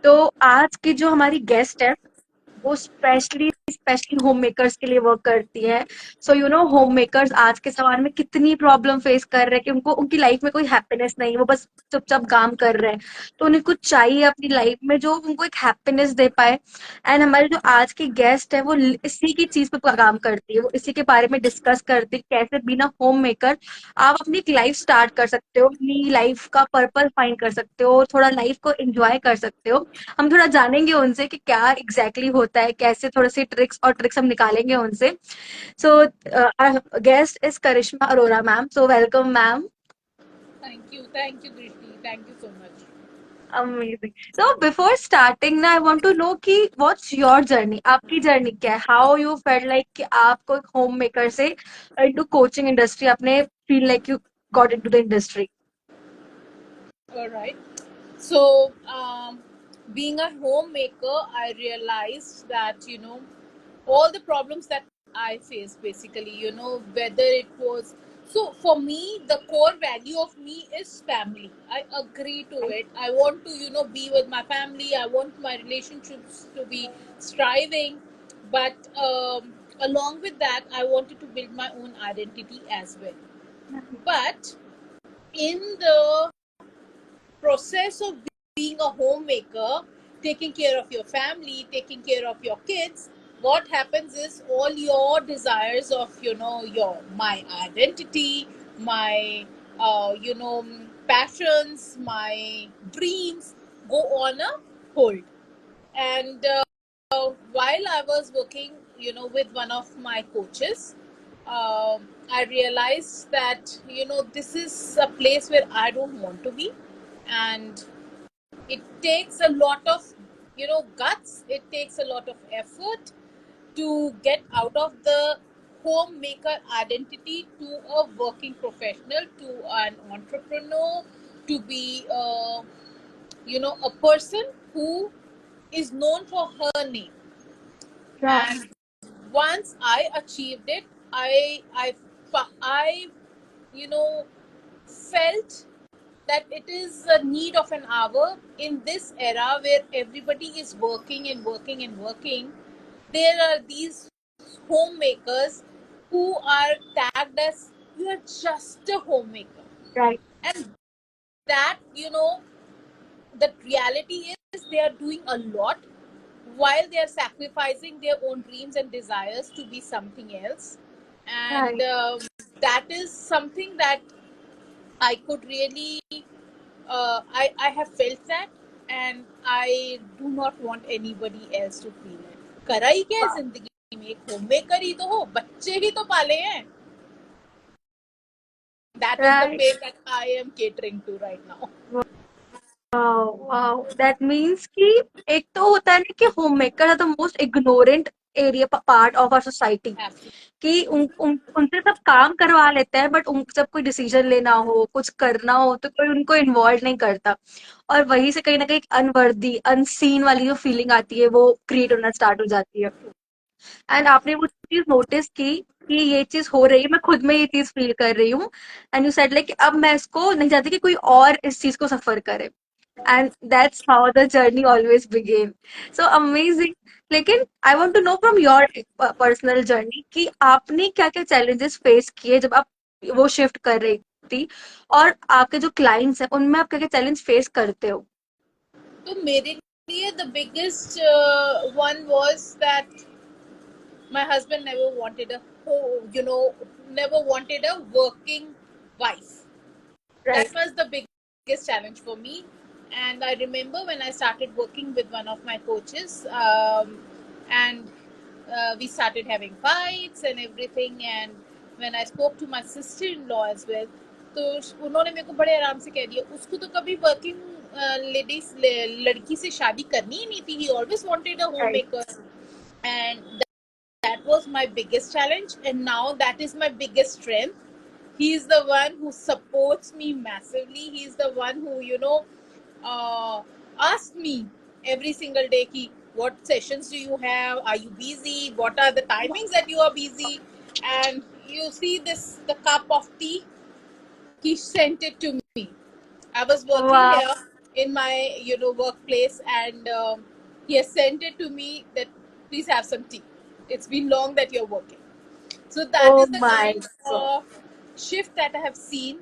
तो आज की जो हमारी गेस्ट है वो स्पेशली होम मेकर्स के लिए वर्क करती है। So you know home makers आज के समय में कितनी प्रॉब्लम फेस कर रहे हैं कि उनको उनकी लाइफ में कोई हैप्पीनेस नहीं, वो बस चुपचाप काम कर रहे हैं। तो उन्हें कुछ चाहिए अपनी लाइफ में जो उनको एक हैप्पीनेस दे पाए। एंड हमारी जो आज की गेस्ट है वो इसी की चीज पे काम करती है, वो इसी के बारे में डिस्कस करती है कैसे बिना होम मेकर आप अपनी एक लाइफ स्टार्ट कर सकते हो, अपनी लाइफ का पर्पस फाइंड कर सकते हो और थोड़ा लाइफ को एंजॉय कर सकते हो। हम थोड़ा जानेंगे उनसे कि क्या एग्जैक्टली होता है, कैसे थोड़े से ट्रिक्स हम निकालेंगे उनसे। So guest is Karishma Arora ma'am, so welcome ma'am. Thank you, Drishti. Thank you so much. Amazing. So before starting ना आई वांट टू नो कि व्हाट्स योर जर्नी, आपकी जर्नी क्या है, हाउ यू फेल्ट लाइक कि आपको एक होम मेकर से into coaching industry आपने feel like you got into the industry. All right. So, being a homemaker, I realized that, all the problems that I faced basically, whether it was. So, for me, the core value of me is family. I agree to it. I want to, be with my family. I want my relationships to be striving. But along with that, I wanted to build my own identity as well. But in the process of being a homemaker, taking care of your family, taking care of your kids, what happens is all your desires of your my identity, my passions, my dreams go on a hold. And while I was working, with one of my coaches, I realized that this is a place where I don't want to be, and it takes a lot of guts. It takes a lot of effort to get out of the homemaker identity to a working professional, to an entrepreneur, to be a person who is known for her name. And once I achieved it, I you know felt that it is a need of an hour in this era where everybody is working and working and working. There are these homemakers who are tagged as you are just a homemaker, Right, and that the reality is they are doing a lot while they are sacrificing their own dreams and desires to be something else. And right. that is something that I could really I have felt that, and I do not want anybody else to feel it. करा ही क्या है जिंदगी में, एक homemaker ही तो हो, बच्चे ही तो पाले हैं. That is the Right. pain that I am catering to right now. Wow that means कि एक तो होता है ना कि homemaker are the most ignorant area part of our society, Absolutely. कि उनसे सब काम करवा लेते हैं बट उन जब कोई डिसीजन लेना हो, कुछ करना हो तो कोई उनको इन्वॉल्व नहीं करता। और वहीं से कहीं ना कहीं अनवर्दी अनसीन वाली जो फीलिंग आती है वो क्रिएट होना स्टार्ट हो जाती है। एंड आपने वो चीज नोटिस की कि ये चीज हो रही है, मैं खुद में ये चीज फील कर रही हूँ। एंड यू सेड लाइक अब मैं इसको नहीं चाहती कि कोई और इस चीज को सफर करे। And that's how the journey always began. So amazing. लेकिन I want to know from your personal journey कि आपने क्या-क्या challenges face किए जब आप वो shift कर रही थी, और आपके जो clients हैं उनमें आप क्या-क्या challenge face करते हो? तो मेरे लिए the biggest one was that my husband never wanted never wanted a working wife. That Right. was the biggest challenge for me. And I remember when I started working with one of my coaches, and we started having fights and everything. And when I spoke to my sister-in-law as well, तो उन्होंने मेरे को बड़े आराम से कह दिया, उसको तो कभी वर्किंग लेडीज लड़की से शादी करनी ही नहीं थी. He always wanted a Right. homemaker, and that was my biggest challenge, and now that is my biggest strength. He's the one who supports me massively. He's the one who uh, asks me every single day ki, what sessions do you have, are you busy, what are the timings that you are busy. And you see this, the cup of tea, he sent it to me. I was working Wow. here. in my workplace, and he has sent it to me that please have some tea. It's been long that you're working. So that Oh is the my kind God. of shift that I have seen,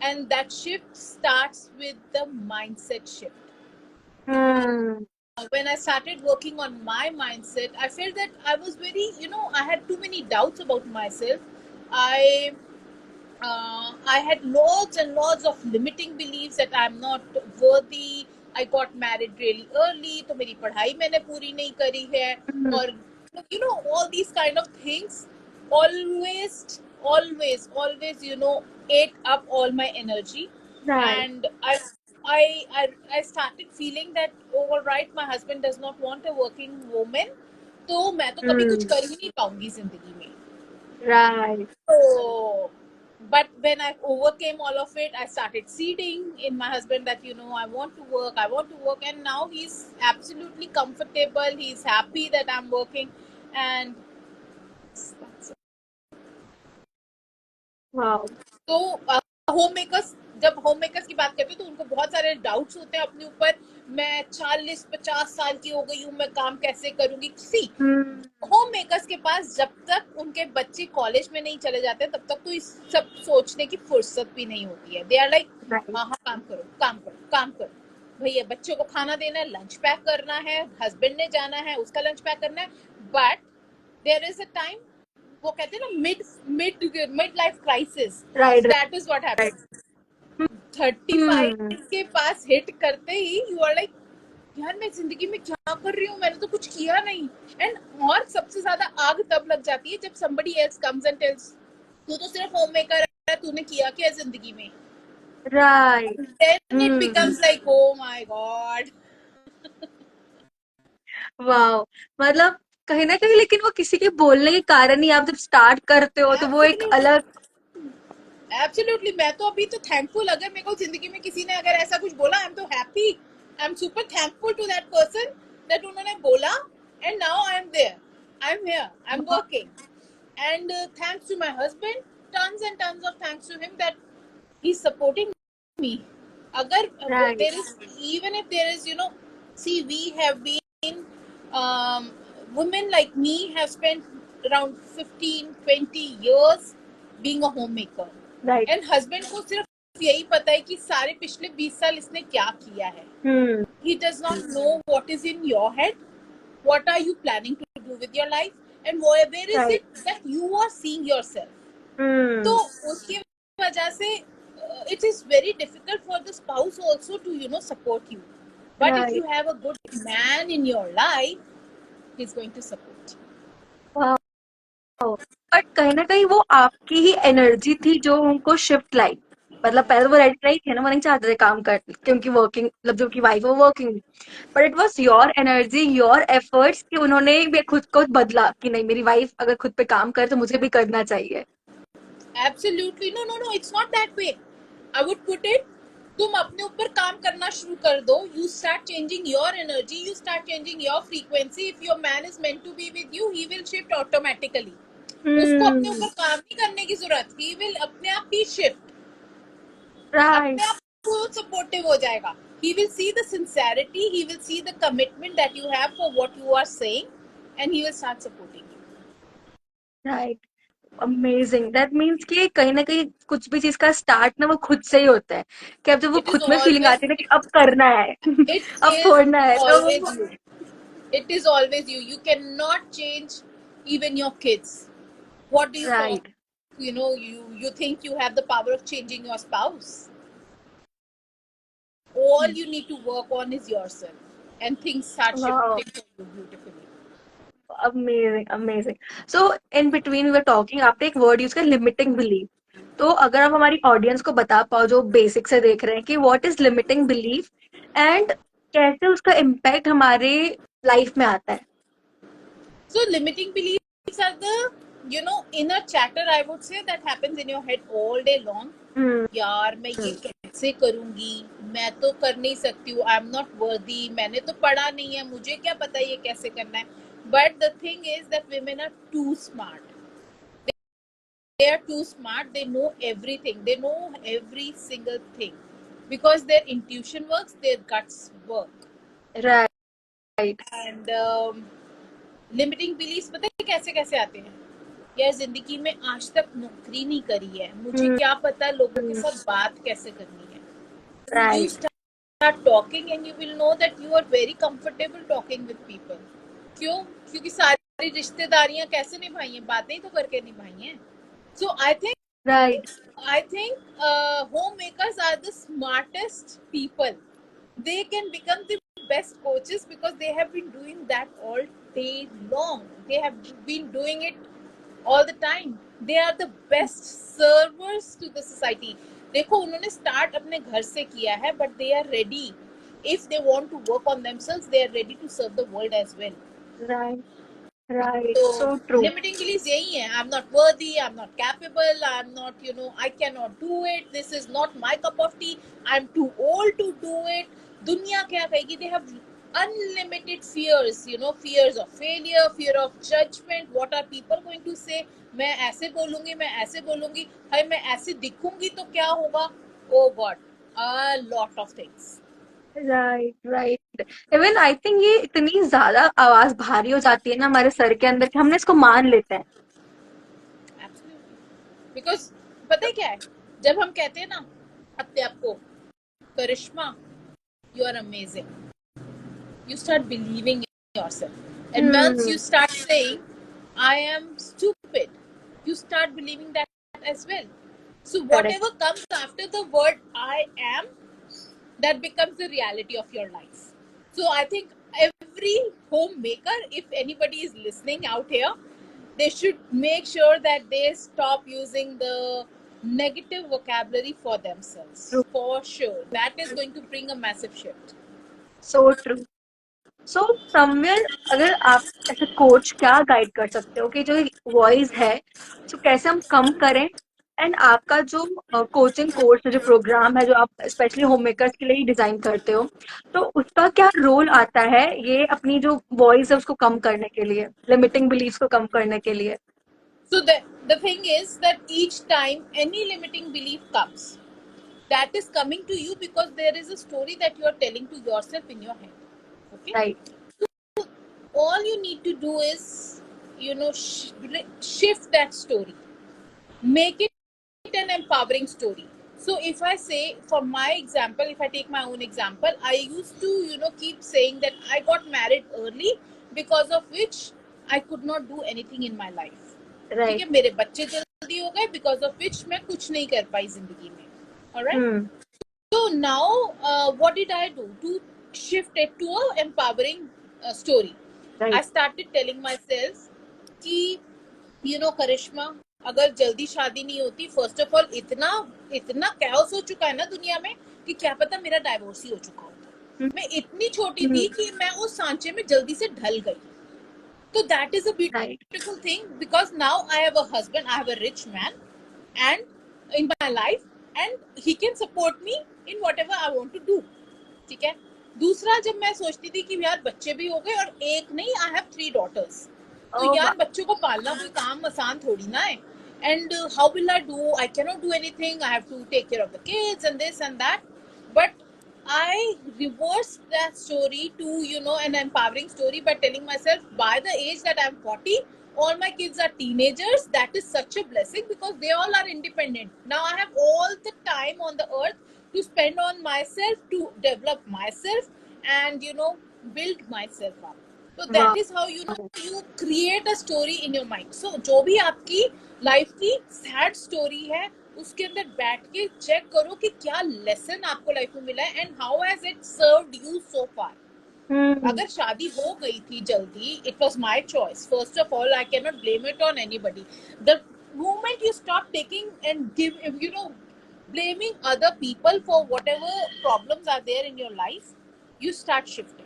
and that shift starts with the mindset shift. Hmm. When I started working on my mindset, I felt that I was very, I had too many doubts about myself. I I had lots and lots of limiting beliefs that I'm not worthy. I got married really early, तो मेरी पढ़ाई मैंने पूरी नहीं करी है, Hmm. और all these kind of things always ate up all my energy, Right. and I started feeling that, oh, all right, my husband does not want a working woman, तो मैं तो कभी कुछ Hmm. कर ही नहीं पाऊंगी जिंदगी में. Right. So, but when I overcame all of it, I started seeding in my husband that, I want to work, and now he's absolutely comfortable. He's happy that I'm working, and that's it. Wow. तो home makers, जब home makers की बात करते हैं तो उनको बहुत सारे डाउट्स होते हैं अपने ऊपर. मैं 40-50 साल की हो गई हूँ, मैं काम कैसे करूंगी. सी, Hmm. होम मेकर्स के पास जब तक उनके बच्चे कॉलेज में नहीं चले जाते तब तक तो इस सब सोचने की फुर्सत भी नहीं होती है. They are like, Right. हाँ हाँ, काम करो काम करो काम करो, भैया बच्चों को खाना देना है, लंच पैक करना है, हस्बैंड ने जाना है, उसका लंच पैक करना है. But there is a time, वो कहते हैं ना, mid mid mid life crisis. Right. That is what Right. Happens. 35 Hmm. के पास हिट करते ही यू आर लाइक, यार मैं जिंदगी में क्या कर रही हूँ, मैंने तो कुछ किया नहीं. एंड और सबसे ज्यादा आग तब लग जाती है जब somebody else comes and tells, तू तो सिर्फ होम मेकर है, तूने किया क्या जिंदगी में. Right. then it Hmm. becomes like, oh my god. Wow! मतलब कहीं न कहीं लेकिन वो किसी के बोलने के कारण ही आप जब स्टार्ट करते हो तो वो एक एब्सोल्युटली, अलग एब्सोल्युटली. मैं तो अभी तो थैंकफुल, अगर मेरे को जिंदगी में किसी ने अगर ऐसा कुछ बोला, I am too happy, I am super thankful to that person that उन्होंने बोला, and now I am there, I am here, I am working. And thanks to my husband, tons and tons of thanks to him that he's supporting me. Agar right, there is, even if there is, see, we have been, um, women like me have spent around 15-20 years being a homemaker. Right, And husband को सिर्फ यही पता है कि सारे पिछले 20 साल इसने क्या किया है. हुँ, He does not know what is in your head, what are you planning to do with your life, and where is right, it that you are seeing yourself. तो हुँ, उसकी वजह से it is very difficult for the spouse also to support you. But if you right, have a good man in your life, he's going to support you. Wow! But कहीं न कहीं वो आपकी ही energy थी जो उनको शिफ्ट लाई। मतलब पहले तो वो रेडी नहीं थे ना, वो नहीं चाहते थे काम कर कि उनकी वर्किंग मतलब जो उनकी वाइफ है वो working. But it was your energy, your efforts कि उन्होंने भी खुद को बदला कि नहीं मेरी वाइफ अगर खुद पे काम करे तो मुझे भी करना चाहिए। Absolutely, no, no, no, it's not that way. I would put it, तुम अपने ऊपर काम करना शुरू कर दो. You start changing your energy, you start changing your frequency. If your man is meant to be with you, he will shift automatically. उसको अपने हुँ, ऊपर काम नहीं करने की जरूरत, he will अपने आप ही shift, राइट, अपने आप खुद सपोर्टिव हो जाएगा. He will see the sincerity, he will see the commitment that you have for what you are saying, and he will start supporting you. Right. Amazing that means कि कहीं ना कहीं कुछ भी चीज का स्टार्ट ना वो खुद से ही होता है कि अब जब वो It is खुद में फीलिंग always, आती है ना कि अब करना है it अब is छोड़ना है तो always वो you. It is always you. You cannot change even your kids. What do you talk? Right You think you have the power of changing your spouse. All you need to work on is yourself, and things start wow shifting for you beautifully. Amazing amazing so in between we were talking आपने एक word use किया limiting belief तो अगर आप हमारी audience को बता पाओ जो बेसिक से देख रहे हैं कि what is limiting belief and कैसे उसका इम्पैक्ट हमारे लाइफ में आता है So limiting beliefs are the inner chatter, I would say, that happens in your head all day long. हम्म यार मैं ये कैसे करूंगी, मैं तो कर नहीं सकती हूँ, आई एम नॉट वर्दी, मैंने तो पढ़ा नहीं है, मुझे क्या पता ये कैसे करना है. But the thing is that women are too smart. They are too smart, they know everything, they know every single thing. because their intuition works, their guts work. Right. And limiting belief पता है कैसे कैसे आते हैं? यार जिंदगी में आज तक नौकरी नहीं करी है, मुझे क्या पता लोगों के साथ बात कैसे करनी है. You right. start talking and you will know that you are very comfortable talking with people. क्यों? क्योंकि सारी रिश्तेदारियां कैसे निभाई हैं, बातें ही तो करके निभाई हैं. So right. I think homemakers are the smartest people. They can become the best coaches because they have been doing that all day long. They have been doing it all the time. They are the best servers to the society. देखो उन्होंने start अपने घर से किया है, but they are ready. If they want to work on themselves, they are ready to serve the world as well. Right. Right. तो so true. Limiting belief यही है. आई am not worthy, I am not capable, I am not, I can not do it, this is not my cup of tea, I am too old to do it. दुनिया क्या कहेगी? They have unlimited fears, fears of failure, fear of judgment, what are people going to say. मैं ऐसे बोलूंगी, मैं ऐसे बोलूंगी, हाय मैं ऐसे दिखूंगी तो क्या होगा? oh god, a lot of things. Right. Right. Even I think ये इतनी ज्यादा आवाज भारी हो जाती है ना हमारे सर के अंदर कि हमने इसको मान लेते हैं। Absolutely. Because पता है क्या है, जब हम कहते हैं ना अपने आप को करिश्मा, you are amazing, you start believing in yourself. And once you start saying I am stupid, you start believing that as well. So correct. whatever comes after the word I am, that becomes the reality of your life. So I think every homemaker, if anybody is listening out here, they should make sure that they stop using the negative vocabulary for themselves. True. For sure, that is going to bring a massive shift. So true. So somewhere अगर आप ऐसे coach क्या guide कर सकते हो कि जो voice है तो कैसे हम कम करें, एंड आपका जो कोचिंग कोर्स जो प्रोग्राम है जो आप स्पेशली होम मेकर्स के लिए ही डिजाइन करते हो, तो उसका क्या रोल आता है ये अपनी जो वॉइस है उसको कम करने के लिए, लिमिटिंग बिलीफ्स को कम करने के लिए? So the thing is that each time any limiting belief comes, that is coming to you because there is a story that you are telling to yourself in your head. Okay. Right. All you need to do is, shift that story, make it an empowering story. So if I say, for my example, if I take my own example, I used to, keep saying that I got married early because of which I could not do anything in my life. ठीक right. है, मेरे बच्चे जल्दी हो गए because of which मैं कुछ नहीं कर पाई जिंदगी में. Alright. So now, what did I do to shift it to an empowering story? I right. started telling myself कि करिश्मा, अगर जल्दी शादी नहीं होती, फर्स्ट ऑफ ऑल इतना इतना कैओस हो चुका है ना दुनिया में कि क्या पता मेरा डाइवोर्स ही हो चुका होता. मैं इतनी छोटी थी कि मैं उस सांचे में जल्दी से ढल गई. So that is a right. beautiful thing because now I have a husband, I have a rich man, and in my life, and he can support me in whatever I want to do. ठीक है. दूसरा, जब मैं सोचती थी कि यार बच्चे भी हो गए, और एक नहीं, I have 3 daughters. तो यार बच्चों को पालना कोई काम आसान थोड़ी ना है. And how will I do? I cannot do anything. I have to take care of the kids and this and that. But I reversed that story to, an empowering story by telling myself by the age that I'm 40, all my kids are teenagers. That is such a blessing because they all are independent. Now I have all the time on the earth to spend on myself, to develop myself, and, build myself up. So that is how, you create a story in your mind. So जो भी आपकी life की sad story है, उसके अंदर बैठ के check करो कि क्या लेसन आपको लाइफ में मिला है, and how has it served you so far. अगर शादी हो गई थी जल्दी, it was my choice. First of all, I can not blame it on anybody. The moment you stop taking and blaming other people for whatever problems are there in your life, you start shifting.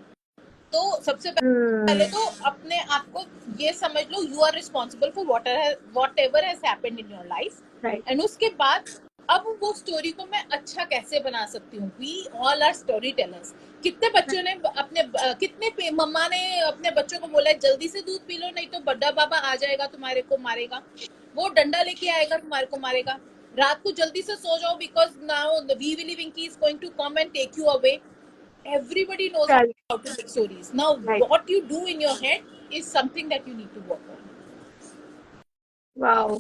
तो सबसे पहले तो अपने आप को ये समझ लो, you are responsible for whatever has happened in your life. And उसके बाद अब वो स्टोरी को मैं अच्छा कैसे बना सकती हूँ. We all are storytellers. कितने बच्चों ने कितने मम्मा ने अपने बच्चों को बोला जल्दी से दूध पी लो, नहीं तो बड़ा बाबा आ जाएगा तुम्हारे को मारेगा, वो डंडा लेके आएगा तुम्हारे को मारेगा. रात को जल्दी से सो जाओ because now the we will Winky is going to come and take you away. Everybody knows Right, how to make stories. Now, right. what you do in your head is something that you need to work on. Wow,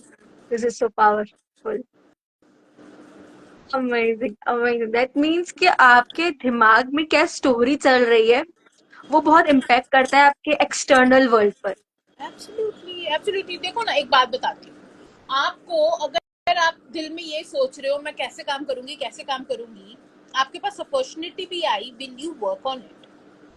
this is so powerful. Amazing amazing that means कि आपके दिमाग में क्या story चल रही है वो बहुत इम्पैक्ट करता है आपके एक्सटर्नल वर्ल्ड पर. Absolutely absolutely. देखो ना, एक बात बताती हूँ आपको. अगर आप दिल में ये सोच रहे हो मैं कैसे काम करूंगी कैसे काम करूंगी, आपके पास अपॉर्चुनिटी भी आई, will you work on it?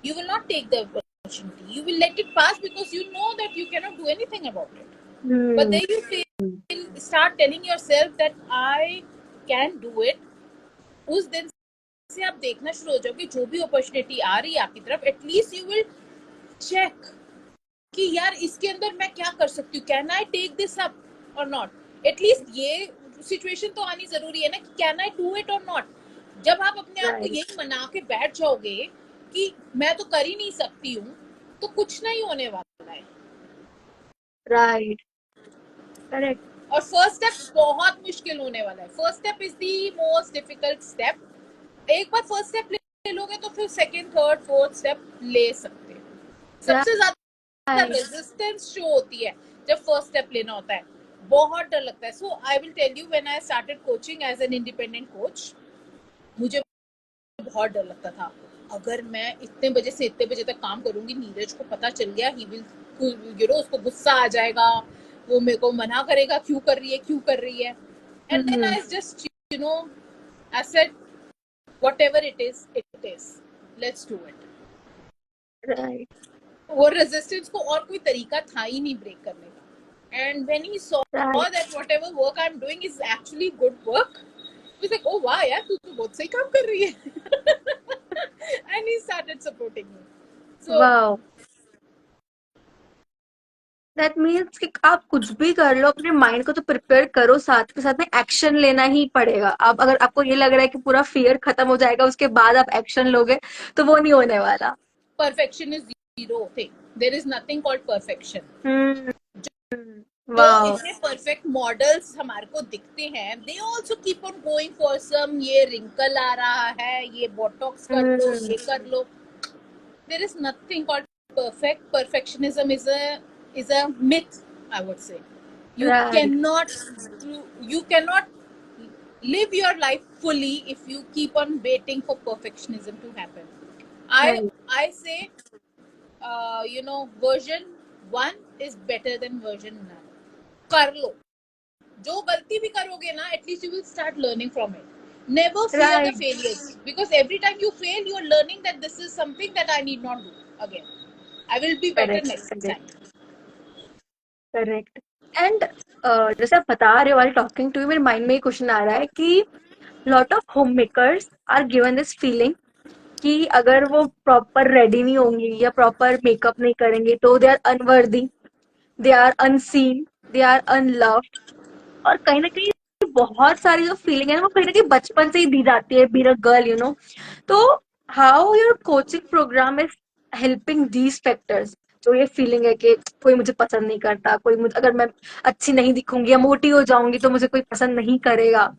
You will not take the opportunity. You will let it pass because you know that you cannot do anything about it. But hmm. then you feel, start telling yourself that I can do it. उस दिन से आप देखना शुरू हो जाओगे जो भी अपॉर्चुनिटी आ रही है आपकी तरफ, एटलीस्ट यू विल चेक कि यार इसके अंदर मैं क्या कर सकती हूँ, can I take this up और नॉट. एटलीस्ट ये सिचुएशन तो आनी जरूरी है ना कि कैन आई डू इट और नॉट. जब आप अपने आप को राइट, यही मना के बैठ जाओगे कि मैं तो कर ही नहीं सकती हूँ, तो कुछ नहीं होने वाला है. Right, correct. और फर्स्ट स्टेप बहुत मुश्किल होने वाला है. First step is the most difficult step. एक बार फर्स्ट स्टेप ले लोगे तो फिर सेकंड थर्ड फोर्थ स्टेप ले सकते हो. सबसे ज्यादा राइट. रेजिस्टेंस शो होती है जब फर्स्ट स्टेप लेना होता है. बहुत डर लगता है. So I will tell you, when I started coaching as an independent coach, मुझे बहुत डर लगता था. अगर मैं इतने बजे से इतने बजे तक काम करूंगी, नीरज को पता चल गया, ही विल, यू नो, उसको गुस्सा आ जाएगा, वो मेरे को मना करेगा क्यों कर रही है क्यों कर रही है. And then hmm. I just, you know, I said whatever it is, let's do it. Right, वो रेजिस्टेंस को और कोई तरीका था ही नहीं ब्रेक करने का. And when he saw right. that whatever work I'm doing is actually good work, he was like, oh wow यार तू तो बहुत सही काम कर रही है. And he started supporting me. So wow. That means कि आप कुछ भी कर लो अपने माइंड को तो प्रिपेयर करो, साथ के साथ में एक्शन लेना ही पड़ेगा. अब अगर आपको ये लग रहा है कि पूरा फियर खत्म हो जाएगा उसके बाद आप एक्शन लोगे तो वो नहीं होने वाला. perfection is zero thing. There is nothing called perfection. हम्म. जो वाओ. इतने परफेक्ट मॉडल्स हमारे को दिखते हैं, they also keep on going for some, ये रिंकल आ रहा है, ये बोटॉक्स कर लो, ये कर लो. There is nothing called perfect. Perfectionism is a myth, I would say. You right, cannot you cannot live your life fully if you keep on waiting for perfectionism to happen. I right. I say, you know, version 1 is better than version none. कर लो. जो गलती भी करोगे ना, at least you will start learning from it. Never fear the right. failures, because every time you fail you are learning that this is something that I need not do again. I will be better correct, next correct, time. Correct. And जैसे आप बता रहे हो while talking to you, मेरे mind में ये question आ रहा है कि lot of home makers are given this feeling कि अगर वो प्रॉपर रेडी नहीं होंगी या प्रॉपर मेकअप नहीं करेंगे तो they are unworthy, they are unseen, they are unloved. और कहीं ना कहीं बहुत सारी जो फीलिंग है ना वो कहीं ना कहीं बचपन से ही दी जाती है being a girl, you know. तो how your coaching program is helping these factors, जो ये फीलिंग है कि कोई मुझे पसंद नहीं करता, कोई मुझे, अगर मैं अच्छी नहीं दिखूंगी या मोटी हो जाऊंगी तो मुझे कोई पसंद नहीं करेगा.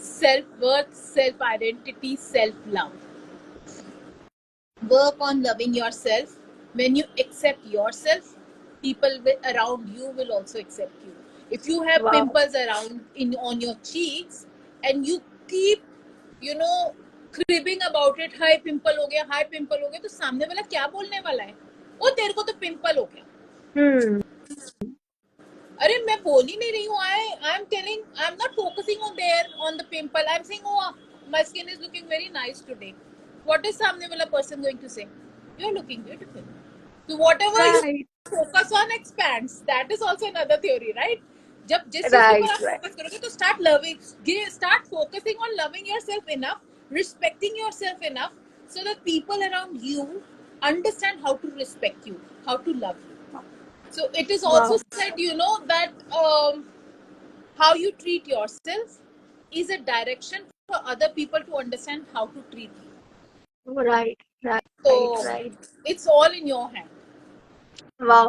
Self worth, self identity, self love. Work on loving yourself. When you accept yourself, people around you will also accept you. If you have वाह. pimples around in on your cheeks and you keep, you know, cribbing about it, hi pimple हो गया, हाय pimple हो गया, तो सामने वाला क्या बोलने वाला है? वो तेरे को तो पिंपल हो गया. हम्म. अरे मैं बोल ही नहीं रही हूँ. I am telling, I am not focusing on their on the pimple. I am saying, oh, my skin is looking very nice today. What is सामने वाला person going to say? You're looking beautiful. So whatever you right, focus on expands. That is also another theory, right? जब जिस चीज के ऊपर right, आप right. Focus करोगे तो start loving, start focusing on loving yourself enough, respecting yourself enough, so that people around you understand how to respect you, how to love you. So it is वाह. also said, you know, that how you treat yourself is a direction for other people to understand how to treat you. Right, right, So right. it's all in your hand. वाह.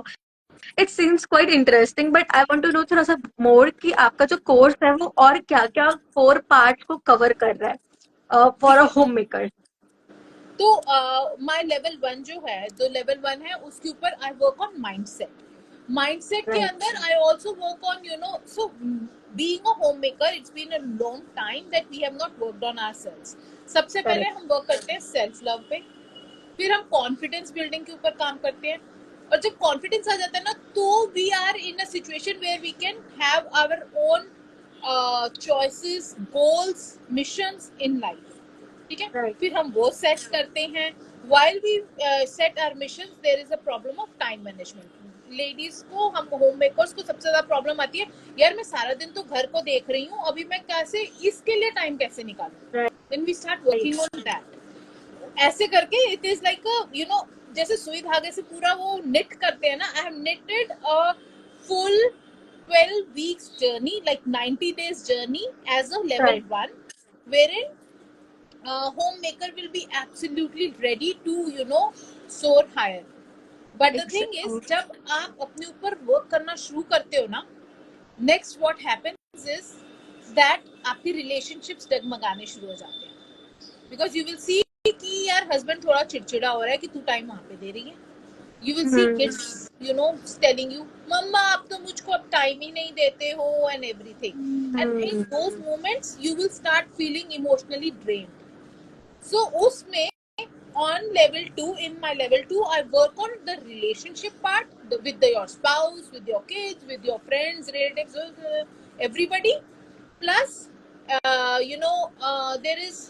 It seems quite interesting, but I want to know थोड़ा सा मोर कि आपका जो course है वो और क्या-क्या 4 पार्ट्स को कवर कर रहा है फॉर ठीक अ है। होममेकर? तो माय लेवल 1 जो है, जो लेवल 1 है उसके ऊपर I work on mindset. Mindset के राइट, अंदर I also work on so being a home maker, it's been a long time that we have not worked on ourselves. सबसे पहले करेक्ट, हम वर्क करते हैं सेल्फ लव पे, फिर हम कॉन्फिडेंस बिल्डिंग के ऊपर काम करते हैं। और जब कॉन्फिडेंस आ जाता है ना, तो we are in a situation where we can have our own choices, goals, missions in life. ठीक है। राइट, फिर हम वो सेट करते हैं। while we set our missions, there is a problem of time management। Ladies को, हम home makers को सबसे ज्यादा प्रॉब्लम आती है, यार मैं सारा दिन तो घर को देख रही हूँ, अभी मैं कैसे इसके लिए टाइम कैसे निकालूं। Right, when we start working on that, ऐसे करके इट इज लाइक जैसे सुई धागे से पूरा वो निट करते हैं ना। I have knitted a full 12 weeks journey, like 90 days journey as a level right, 1, wherein homemaker will be absolutely ready to soar higher। but the thing is, exactly, जब आप अपने ऊपर वर्क करना शुरू करते हो ना, next what happens is that आपके रिलेशनशिप्स डगमगाने शुरू हो जाते हैं। बिकॉज यू विल सी कि यार हस्बैंड थोड़ा चिड़चिड़ा हो रहा है कि तू टाइम वहां पे दे रही है। You will see hmm, kids telling you, मम्मा आप तो मुझको अब टाइम ही नहीं देते हो, and everything. And in hmm, those moments you will start feeling emotionally drained. So उसमें on level 2, in my level 2, I work on the relationship part, with your spouse, with your kids, with your friends, relatives, everybody. Plus there is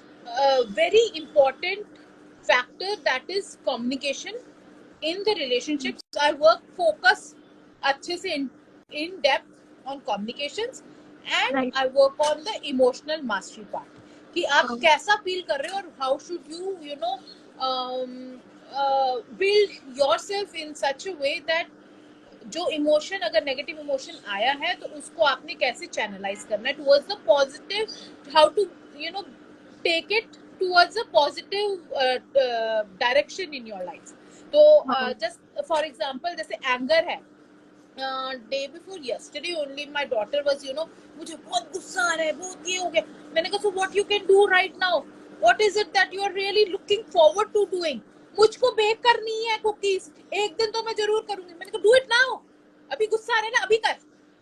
a very important factor, that is communication in the relationships। I work focus अच्छे से in depth on communications, and right, I work on the emotional mastery part, कि आप हाँ, कैसा feel कर रहे हो, और how should build yourself in such a way that जो इमोशन, अगर नेगेटिव इमोशन आया है तो उसको आपने कैसे चैनलाइज करना है towards the positive, how to you know take it towards a positive direction in your life. तो हाँ, जस्ट फॉर एग्जांपल, जैसे एंगर है, day before yesterday only my daughter was मुझे बहुत गुस्सा आ रहा है, बहुत ये हो गया। मैंने कहा, so what you can do right now, what is it that you are really looking forward to doing. मुझको बेक करनी है कुकीज, एक दिन तो मैं जरूर करूंगी। मैंने कहा, डू इट नाउ, अभी गुस्सा आ रहा है ना, अभी कर।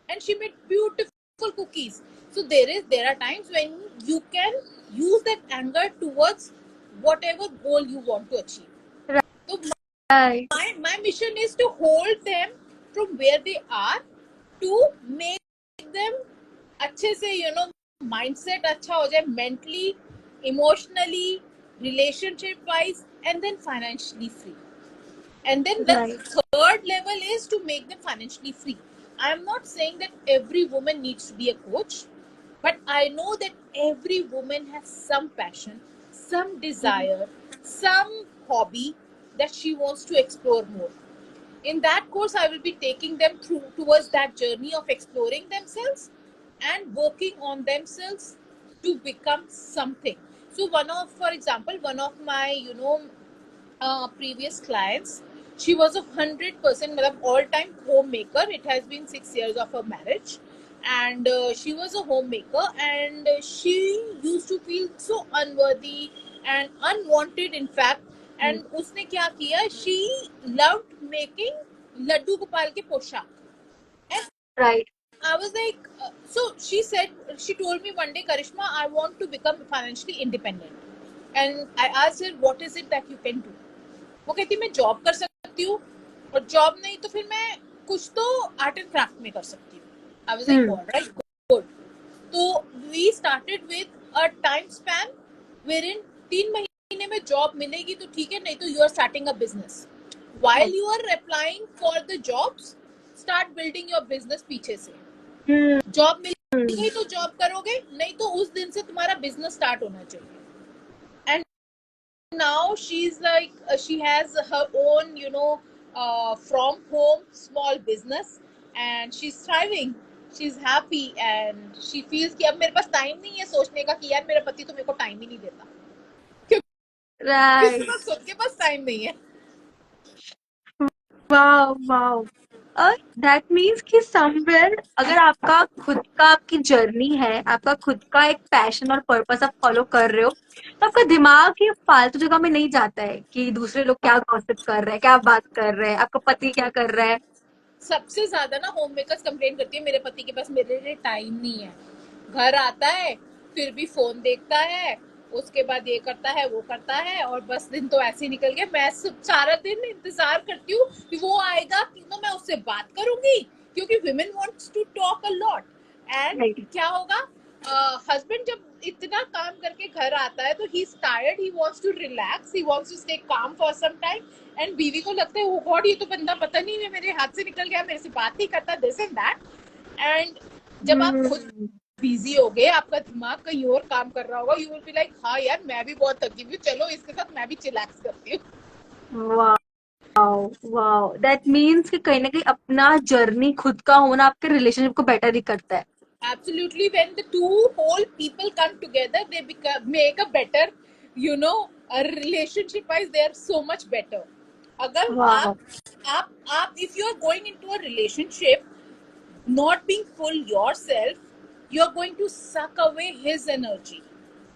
And she made beautiful cookies. So there are times when you can use that anger towards whatever goal you want to achieve। तो right, my mission is to hold them from where they are, to make them अच्छे से mindset अच्छा हो जाए, mentally, emotionally, relationship wise, and then financially free। And then the right, third level is to make them financially free। I am not saying that every woman needs to be a coach, but I know that every woman has some passion, some hmm, desire, some hobby that she wants to explore more। In that course, I will be taking them through towards that journey of exploring themselves and working on themselves to become something। So one of, for example, one of my previous clients, she was a 100% all time homemaker। It has been 6 years of her marriage, and she was a homemaker, and she used to feel so unworthy and unwanted, in fact। Hmm, and उसने क्या किया, she loved making laddu gopal के पोशाक। and right, I was like, so she said, she told me one day, Karishma, I want to become financially independent। And I asked her, what is it that you can do? वो कहती, मैं job कर सकती हूँ, और job नहीं तो फिर मैं कुछ तो आर्ट एंड क्राफ्ट में कर सकती हूँ। I was like, hmm, alright, good. तो we started with a time span where in 3 महीने में जॉब मिलेगी तो ठीक है, नहीं तो you are starting a business. Right, while you are applying for the jobs, start building your business पीछे से। हुँ, जॉब मिल हुँ, गई तो जॉब करोगे, नहीं तो उस दिन से तुम्हारा बिजनेस स्टार्ट होना चाहिए। And now she's like, she has her own from home small business, and she's thriving, she's happy, and she feels कि अब मेरे पास टाइम नहीं है सोचने का कि यार मेरा पति तो मेरे को टाइम ही नहीं देता, क्योंकि उसके राइट, पास खुद के पास टाइम नहीं है। Wow, wow! दैट मीन्स कि समवेयर अगर आपका खुद का आपकी जर्नी है, आपका खुद का एक पैशन और पर्पस आप फॉलो कर रहे हो, तो आपका दिमाग ही फालतू जगह में नहीं जाता है कि दूसरे लोग क्या गॉसिप कर रहे हैं, क्या बात कर रहे हैं, आपका पति क्या कर रहा है। सबसे ज्यादा ना होम मेकर्स कंप्लेन करती है मेरे पति के पास मेरे लिए टाइम नहीं है। घर आता है, फिर भी फोन देखता है, उसके बाद ये करता है वो करता है, और बस दिन तो ऐसे ही निकल गया। मैं सारा दिन इंतजार करती हूँ कि वो आएगा कि तो मैं उससे बात करूंगी, क्योंकि women wants to talk a lot. And right. क्या होगा, हस्बैंड जब इतना काम करके घर आता है तो he is tired, he wants to relax, he wants to stay calm for some time. And बीवी को लगता है ओ गॉड, ये तो बंदा पता नहीं है मेरे हाथ से निकल गया, मेरे से बात नहीं करता, दिस एंड दैट। एंड जब आप खुद हम्म। बिजी हो गए, आपका दिमाग कहीं और काम कर रहा होगा, यू विल बी लाइक हाँ यार मैं भी बहुत थकी हुई, चलो इसके साथ मैं भी चिलैक्स करती हूँ। वाओ, वाओ, दैट मीन्स कि कहीं ना कहीं अपना जर्नी खुद का होना आपके रिलेशनशिप को बेटर ही करता है। Absolutely, when the two whole people come together, they make a better, a relationship wise they are so much better. अगर वाओ। आप if you are going into a relationship not being full yourself, you are going to suck away his energy.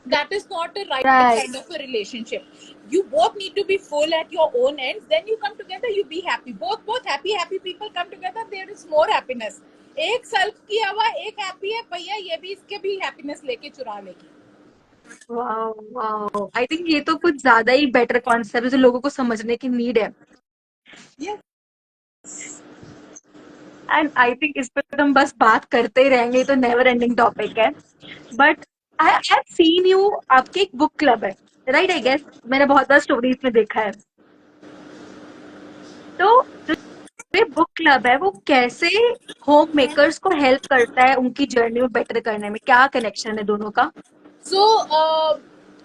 That is not a right right. kind of a relationship. You both need to be full at your own ends, then you come together, you be happy, both happy people come together, there is more happiness. एक self किया हुआ एक happy है भैया, ये भी इसके भी हैप्पीनेस लेके चुरा लेगी। वाओ, वाओ, आई थिंक ये तो कुछ ज्यादा ही बेटर कॉन्सेप्ट है जो लोगों को समझने की नीड है। ये एंड आई थिंक इस पे तो हम बस बात करते ही रहेंगे, ये तो नेवर एंडिंग टॉपिक है। But I have seen you, आपकी एक बुक क्लब है, राइट? आई गेस मैंने बहुत बार स्टोरीज में देखा है। तो जो ये बुक क्लब है वो कैसे होम मेकर्स को हेल्प करता है उनकी जर्नी में बेटर करने में, क्या कनेक्शन है दोनों का? so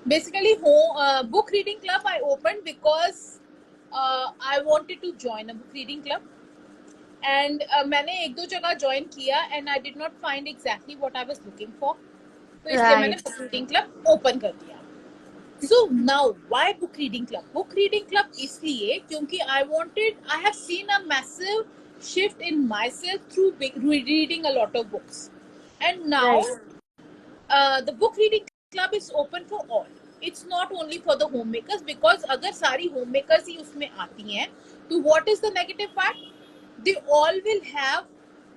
basically book reading club I opened because I wanted to join a book reading club. And मैंने एक दो जगह ज्वाइन किया and I did not find exactly what I was looking for, तो इसलिए मैंने right. Book reading club open कर दिया। So now why book reading club? Book reading club इसलिए क्योंकि I have seen a massive shift in myself through reading a lot of books. And now right. the book reading club is open for all. It's not only for the homemakers, because अगर सारी homemakers ही उसमें आती हैं तो what is the negative part? They all will have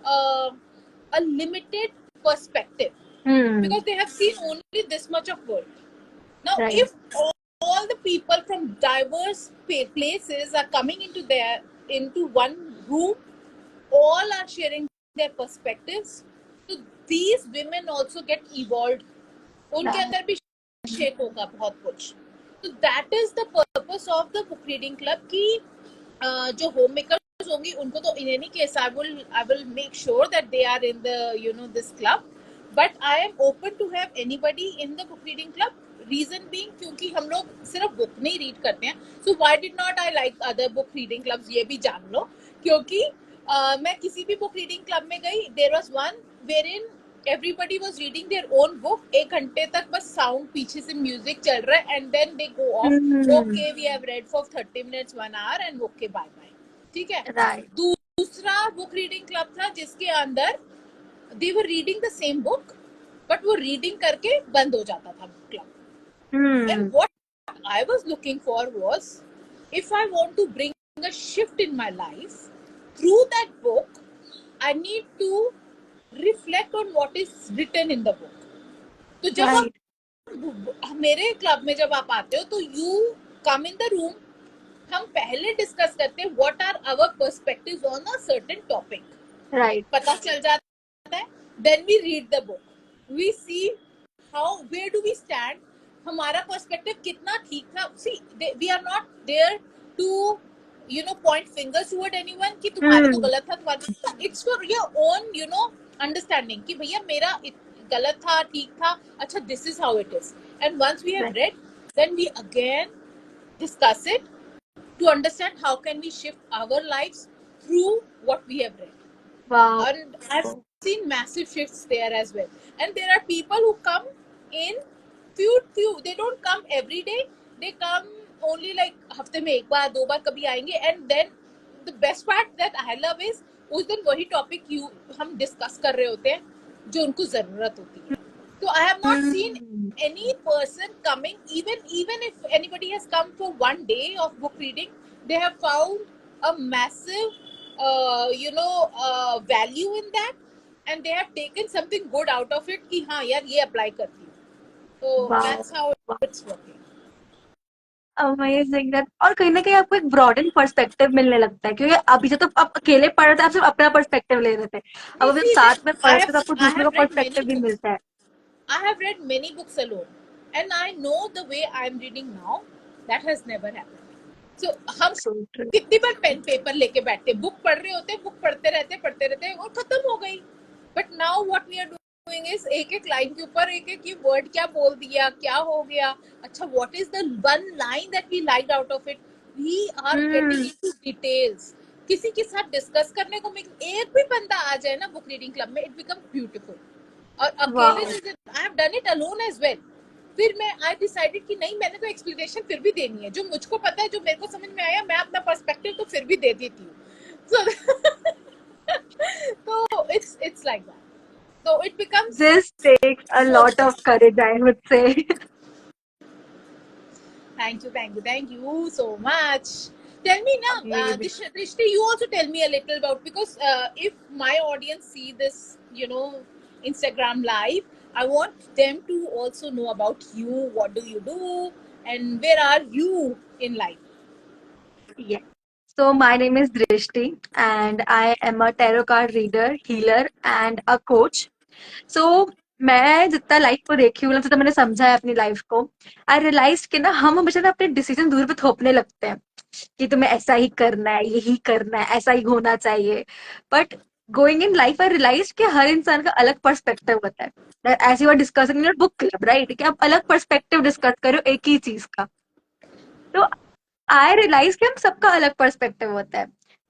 uh, a limited perspective, hmm. because they have seen only this much of world. Now right. if all the people from diverse places are coming into one room, all are sharing their perspectives, so these women also get evolved, उनके अंदर भी shake होगा बहुत कुछ। तो that is the purpose of the book reading club कि जो homemakers होंगी उनको तो in any case I will make sure that they are in the this club, but I am open to have anybody in the book reading club. Reason being क्योंकि हम लोग सिर्फ book नहीं read करते हैं, so why did not I like other book reading clubs, ये भी जान लो। क्योंकि मैं किसी भी बुक रीडिंग क्लब में गई, there was one where in everybody was reading their own book, एक घंटे तक बस साउंड पीछे से म्यूजिक चल रहा है, and then they go off, hmm. Okay we have read for 30 minutes 1 hour and okay bye bye. ठीक है। राइट। दूसरा बुक रीडिंग क्लब था जिसके अंदर they were reading the same book, but वो रीडिंग करके बंद हो जाता था book club. Hmm. And what I was looking for was, if I want to bring a shift in my life through that book, I need to reflect on what is written in the book. तो जब right. हम मेरे club में जब आप आते हो तो you come in the room, हम पहले डिस्कस करते हैं what are our perspectives on a certain topic, right. पता चल जाता है। Then we read the book, we see how where do we stand, हमारा पर्सपेक्टिव कितना ठीक था। See we are not there to point fingers toward anyone कि तुम्हारे तो हम्म। गलत था, तुम्हारे, it's for your own understanding कि भैया मेरा गलत था ठीक था, अच्छा this is how it is. And once we have right. Read, then we again discuss it to understand how can we shift our lives through what we have read. Wow. And I've seen massive shifts there as well. And there are people who come in few. They don't come every day. They come only like हफ्ते में एक बार दो बार कभी आएंगे. And then the best part that I love is उस दिन वही topic you हम डिस्कस कर रहे होते हैं जो उनको जरूरत होती है. तो I have not seen Hmm. any person coming, even if anybody has come for one day of book reading, they have found a massive value in that, and they have taken something good out of it कि हाँ यार ये apply करती हूँ. So Wow. that's how it's working. Amazing that. और कहीं न कहीं आपको एक ब्रॉडेन पर्सपेक्टिव मिलने लगता है, क्योंकि अभी से तो आप अकेले पढ़ रहे थे, आप सिर्फ अपना पर्सपेक्टिव ले रहे थे। अब You जब see, साथ में I पढ़ते have हो तो आपको I दूसरों have का read पर्सपेक्टिव many भी books. मिलता है। I have read many books alone, and I know the way I am reading now. That has never happened. So हम सो ट्रू। कितनी बार पेन पेपर लेके बैठते, बुक पढ़ रहे होते, बुक पढ़ते रहते और खत्म हो गई. But now what we are doing is एक एक लाइन के ऊपर एक एक ये वर्ड क्या बोल दिया, क्या हो गया, अच्छा what is the one line that we like out of it. We are getting hmm, into details. किसी के साथ डिस्कस करने को एक भी बंदा आ जाए ना बुक रीडिंग क्लब में, इट बिकम्स ब्यूटीफुल. और अकेले wow! Say I have done it alone as well. फिर मैं आई डिसाइडेड कि नहीं, मैंने तो एक्सप्लेनेशन फिर भी देनी है, जो मुझको पता है, जो मेरे को समझ में आया, मैं अपना पर्सपेक्टिव तो फिर भी दे देती हूँ. So तो it's like that. So it becomes. This takes a So lot of courage I would say. thank you so much. Tell me now, amazing. Drishti, you also tell me a little about, because if my audience see this, Instagram live, I want them to also know about you. What do you do, and where are you in life? Yes. So my name is Drishti and I am a tarot card reader, healer and a coach. So मैं जितना life को देखी हूँ, जितना मैंने समझा है अपनी लाइफ को, आई रियलाइज कि ना हम हमेशा ना अपने डिसीजन दूर पे थोपने लगते हैं कि तुम्हें ऐसा ही करना है, यही करना है, ऐसा ही होना चाहिए। But going in life I realise कि हर इंसान का अलग पर्सपेक्टिव होता है। ऐसी बात discussing in book club, right, कि आप अलग पर्सपेक्टिव डिस्कस करो एक ही चीज का। तो आई रियलाइज कि हम सबका अलग पर्सपेक्टिव होता है।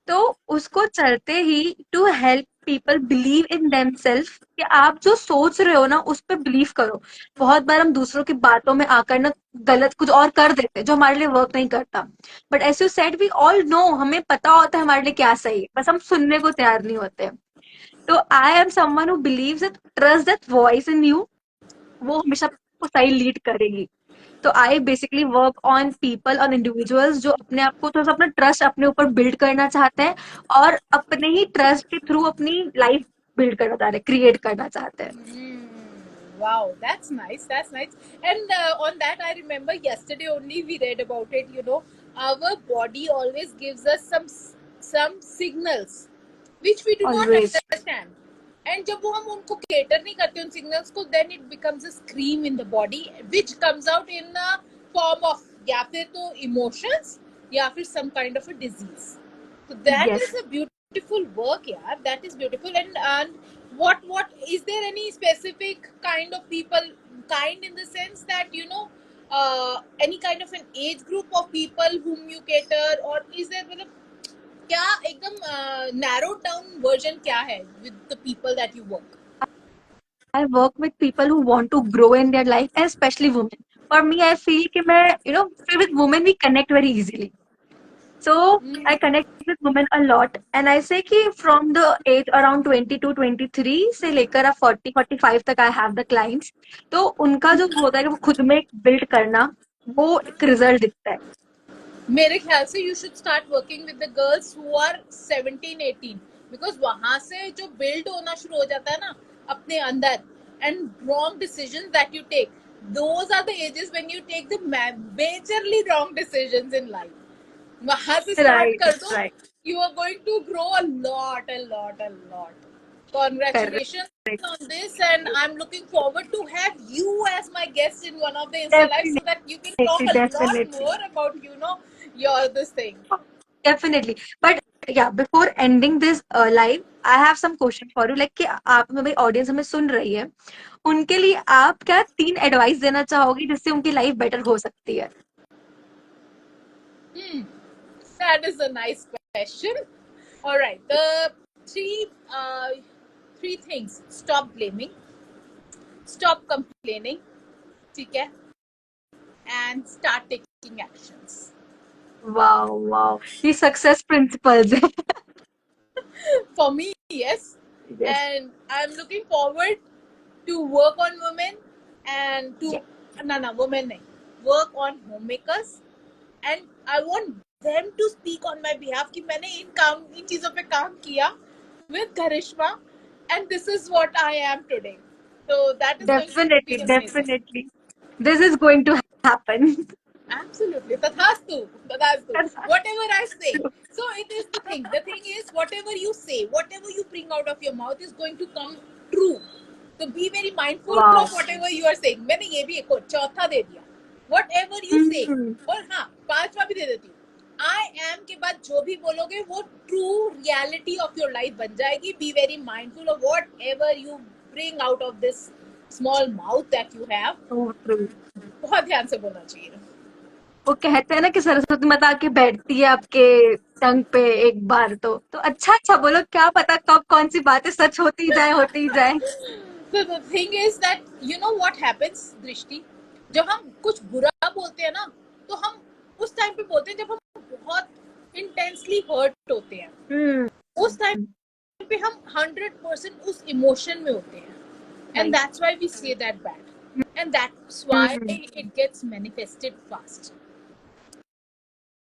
तो उसको चलते ही to help people believe in themselves, कि आप जो सोच रहे हो ना उस पे बिलीव करो। बहुत बार हम दूसरों की बातों में आकर ना गलत कुछ और कर देते हैं जो हमारे लिए वर्क नहीं करता। But as you said we all know, हमें पता होता है हमारे लिए क्या सही है, बस हम सुनने को तैयार नहीं होते। तो I am someone who believes that trust that voice in you, वो हमेशा आपको सही लीड करेगी। तो I basically work on people, on individuals जो अपने आप को थोड़ा सा अपना ट्रस्ट अपने ऊपर बिल्ड करना चाहते हैं और अपने ही ट्रस्ट के थ्रू अपनी लाइफ बिल्ड करना चाहते हैं, क्रिएट करना चाहते हैं। Mm, wow, that's nice. That's nice. And on that, I remember yesterday only we read about it. Our body always gives us some signals which we do not always. understand. And जब वो हम उनको cater नहीं करते उन signals को, then it becomes a scream in the body, which comes out in a form of या फिर तो emotions या फिर some kind of a disease. So that yes. is a beautiful work, yeah. That is beautiful. And what is there any specific kind of people, kind in the sense that any kind of an age group of people whom you cater, or is there मतलब क्या एकदम narrowed down version क्या है with the people that you work? I work with people who want to grow in their life, and especially women. For me, I feel कि मैं, with women we connect very easily. So I Mm. connect with women a lot, and I say कि from the age around 20 to 23 से लेकर अब 40 45 तक I have the clients। तो उनका जो होता है कि वो खुद में बिल्ड करना, वो एक रिजल्ट दिखता है। मेरे ख्याल से you should start working with the girls who are 17-18, because वहां से जो बिल्ड होना शुरू हो जाता है ना अपने अंदर, and wrong decision that you take, those are the ages when you take the majorly wrong decisions in life. वहां से स्टार्ट राइट, कर दो. Right, You are going to grow a lot, a lot, a lot. Congratulations correct. on this, and I'm looking forward to have you as my guest in one of the Insta Lives so that you can talk definitely, a lot definitely, more about your this thing. Definitely. But या before ending this live, I have some question for you, like कि आप में भाई audience हमें सुन रही है, उनके लिए आप क्या 3 एडवाइस देना चाहोगी जिससे उनकी लाइफ बेटर हो सकती है? Hmm, that is a nice question. All right, the three uh, three things: stop blaming, stop complaining, ठीक है, and start taking actions. Wow, wow! ये सक्सेस प्रिंसिपल्स है। For me, yes. Yes. And I'm looking forward to work on women and to Yeah. no women nahi, work on homemakers, and I want them to speak on my behalf कि मैंने इन चीजों पे काम किया with Karishma, and this is what I am today. So that is going to be Definitely, amazing. definitely. This is going to happen. Absolutely. Tathastu. Tathastu. Whatever I say. So it is the thing. The thing is, whatever you say, whatever you bring out of your mouth is going to come true. So be very mindful Wow. of whatever you are saying. मैंने ये भी एक और चौथा दे दिया. Whatever you say. Hmm. और हाँ, पांचवा भी दे देती हूँ. I am के बाद जो भी बोलोगे वो true reality of your life बन जाएगी. Be very mindful of whatever you bring out of this small mouth that you have. So true. बहुत ध्यान से बोलना चाहिए. वो कहते हैं ना कि सरस्वती माता आके बैठती है आपके टंग पे एक बार तो अच्छा अच्छा बोलो, क्या पता कब कौन सी बातें सच होती ही जाए. So the thing is that you know what happens, दृष्टि, जब हम कुछ बुरा बोलते हैं ना, तो हम उस टाइम पे बोलते हैं जब हम बहुत इंटेंसली हर्ट होते हैं. Hmm. उस टाइम पे हम 100% उस इमोशन में होते हैं, and Right. that's why we say that bad, and that's why Hmm. it gets manifested fast.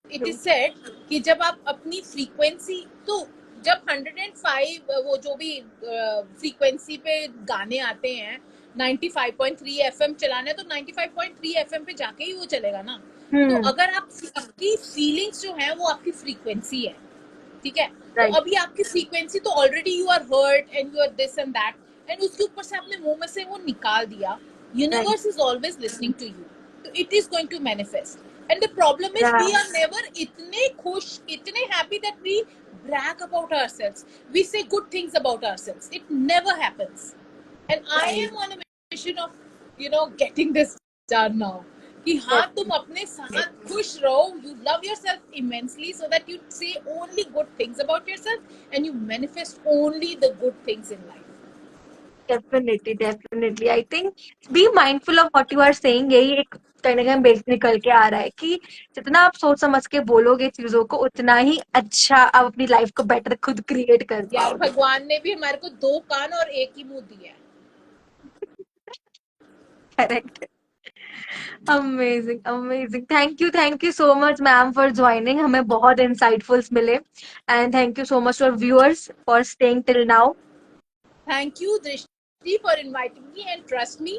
It is True. Said कि जब आप अपनी फ्रीक्वेंसी, तो जब 105 वो जो भी फ्रीक्वेंसी पे गाने आते हैं, 95.3 एफएम चलाना है तो 95.3 एफएम पे जाके ही वो चलेगा ना. तो Hmm. अगर आप आपकी फीलिंग्स जो है वो आपकी फ्रीक्वेंसी है, ठीक है. तो Right. अभी आपकी फ्रीक्वेंसी तो already you are hurt and you are this and that, and उसके ऊपर से आपने मुंह में से वो निकाल दिया. Right. Universe is always listening to you, तो it is going to manifest. And the problem is we Yeah. are never itne khush, itne happy that we brag about ourselves. We say good things about ourselves. It never happens. And I Right. am on a mission of, getting this done now. कि हाँ तुम अपने Definitely. साथ खुश रहो, you love yourself immensely so that you say only good things about yourself and you manifest only the good things in life. Definitely, definitely. I think be mindful of what you are saying. यही एक कहीं ना कहीं base निकल के आ रहा है कि जितना आप सोच समझ के बोलोगे चीजों को उतना ही अच्छा आप अपनी लाइफ को बेटर खुद क्रिएट कर यार पाओगे. भगवान ने भी हमारे को दो कान और एक ही मुंह दिया है. Correct. Amazing amazing. Thank you so much ma'am for joining. हमें बहुत इंसाइटफुल्स मिले and thank you so much for viewers for staying till now. Thank you, Drishti, for inviting me. And trust me,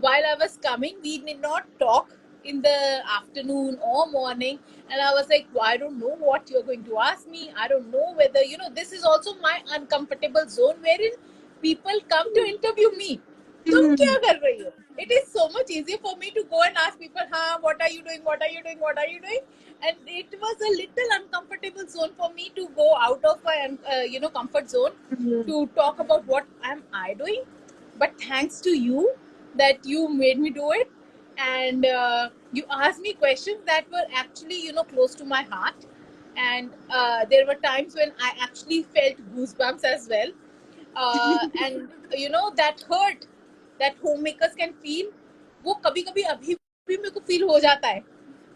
while I was coming, we did not talk in the afternoon or morning. And I was like, I don't know what you're going to ask me. I don't know whether, this is also my uncomfortable zone wherein people come to interview me. तुम क्या कर रही हो? It is so much easier for me to go and ask people, what are you doing? What are you doing? What are you doing? And it was a little uncomfortable zone for me to go out of my, comfort zone to talk about what am I doing. But thanks to you that you made me do it, and you asked me questions that were actually, close to my heart. And there were times when I actually felt goosebumps as well. And that hurt that homemakers can feel, वो कभी कभी अभी भी मेरे को feel हो जाता है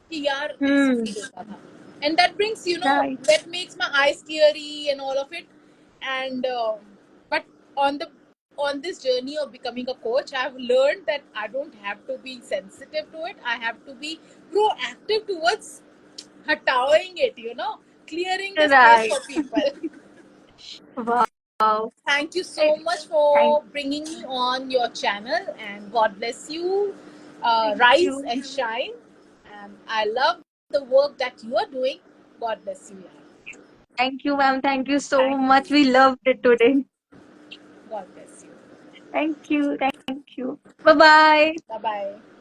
कि यार ऐसा Hmm. फील होता था. And that brings, Right. that makes my eyes teary and all of it. And but on the on this journey of becoming a coach, I've learned that I don't have to be sensitive to it. I have to be proactive towards hatawing it, clearing the space Right. for people. Wow. Thank you so Right. much Thank for bringing me on your channel, and God bless you. thank Rise you. and shine. And I love the work that you are doing. God bless you. Yeah. Thank you, ma'am. Thank you so Thank much. you. We loved it today. God bless you. Thank you. Thank you. Bye bye. Bye bye.